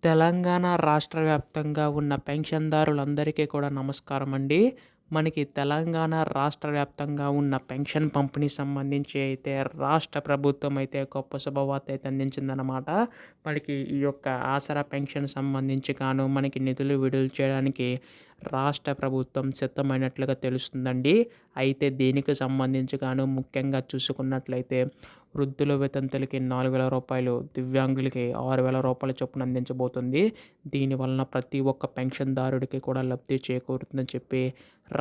తెలంగాణ రాష్ట్ర వ్యాప్తంగా ఉన్న పెన్షన్దారులందరికీ కూడా నమస్కారం అండి. మనకి తెలంగాణ రాష్ట్ర వ్యాప్తంగా ఉన్న పెన్షన్ పంపిణీ సంబంధించి అయితే రాష్ట్ర ప్రభుత్వం అయితే గొప్ప శుభవార్త అయితే అందించిందనమాట. మనకి ఈ యొక్క ఆసరా పెన్షన్ సంబంధించి గాను మనకి నిధులు విడుదల చేయడానికి రాష్ట్ర ప్రభుత్వం సిద్ధమైనట్లుగా తెలుస్తుందండి. అయితే దీనికి సంబంధించి గాను ముఖ్యంగా చూసుకున్నట్లయితే వృద్ధుల వితంతులకి 4,000 రూపాయలు, దివ్యాంగులకి 6,000 రూపాయల చొప్పున అందించబోతుంది. దీనివలన ప్రతి ఒక్క పెన్షన్దారుడికి కూడా లబ్ధి చేకూరుతుందని చెప్పి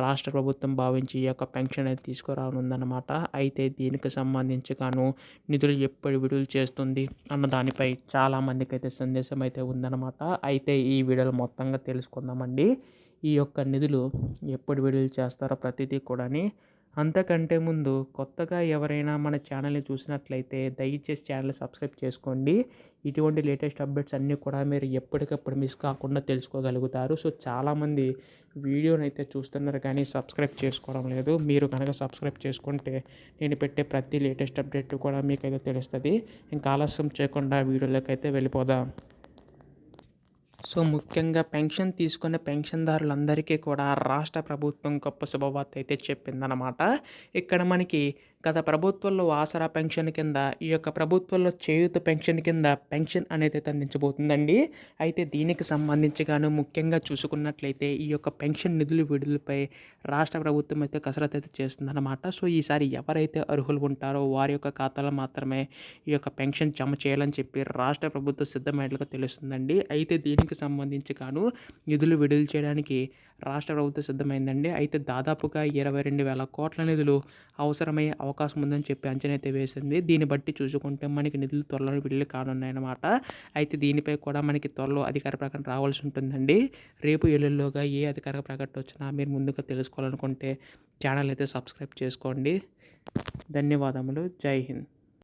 రాష్ట్ర ప్రభుత్వం భావించి ఈ యొక్క పెన్షన్ అయితే తీసుకురానుందన్నమాట. అయితే దీనికి సంబంధించి గాను నిధులు ఎప్పుడు విడుదల చేస్తుంది అన్న దానిపై చాలామందికి అయితే సందేశం అయితే ఉందన్నమాట. అయితే ఈ వీడియోలో మొత్తంగా తెలుసుకుందామండి. ఈ యొక్క నిధులు ఎప్పుడు విడుదల చేస్తారో ప్రతిదీ కూడాని. అంతకంటే ముందు కొత్తగా ఎవరైనా మన ఛానల్ని చూసినట్లయితే దయచేసి ఛానల్ సబ్స్క్రైబ్ చేసుకోండి. ఇటువంటి లేటెస్ట్ అప్డేట్స్ అన్నీ కూడా మీరు ఎప్పటికప్పుడు మిస్ కాకుండా తెలుసుకోగలుగుతారు. సో చాలామంది వీడియోని అయితే చూస్తున్నారు కానీ సబ్స్క్రైబ్ చేసుకోవడం లేదు. మీరు కనుక సబ్స్క్రైబ్ చేసుకుంటే నేను పెట్టే ప్రతి లేటెస్ట్ అప్డేట్ కూడా మీకైతే తెలుస్తుంది. ఇంకా ఆలస్యం చేయకుండా వీడియోలోకి అయితే వెళ్ళిపోదాం. సో ముఖ్యంగా పెన్షన్ తీసుకునే పెన్షన్దారులందరికీ కూడా రాష్ట్ర ప్రభుత్వం గొప్ప శుభవార్త అయితే చెప్పిందనమాట. ఇక్కడ మనకి గత ప్రభుత్వంలో ఆసరా పెన్షన్ కింద ఈ యొక్క ప్రభుత్వంలో చేయూత పెన్షన్ కింద పెన్షన్ అనేది అయితే అందించబోతుందండి. అయితే దీనికి సంబంధించి గాను ముఖ్యంగా చూసుకున్నట్లయితే ఈ యొక్క పెన్షన్ నిధులు విడుదలపై రాష్ట్ర ప్రభుత్వం అయితే కసరత్తు అయితే చేస్తుందన్నమాట. సో ఈసారి ఎవరైతే అర్హులు ఉంటారో వారి యొక్క ఖాతాలో మాత్రమే ఈ యొక్క పెన్షన్ జమ చేయాలని చెప్పి రాష్ట్ర ప్రభుత్వం సిద్ధమైనట్లుగా తెలుస్తుందండి. అయితే దీనికి సంబంధించి గాను నిధులు విడుదల చేయడానికి రాష్ట్ర ప్రభుత్వం సిద్ధమైందండి. అయితే దాదాపుగా 22,000 కోట్ల నిధులు అవసరమయ్యే అవకాశం ఉందని చెప్పి అంచనా అయితే వేసింది. దీన్ని బట్టి చూసుకుంటే మనకి నిధులు త్వరలో విడుదల కానున్నాయన్నమాట. అయితే దీనిపై కూడా మనకి త్వరలో అధికార ప్రకటన రావాల్సి ఉంటుందండి. రేపు ఎల్లుల్లోగా ఏ అధికార ప్రకటన వచ్చినా మీరు ముందుగా తెలుసుకోవాలనుకుంటే ఛానల్ అయితే సబ్స్క్రైబ్ చేసుకోండి. ధన్యవాదములు. జై హింద్.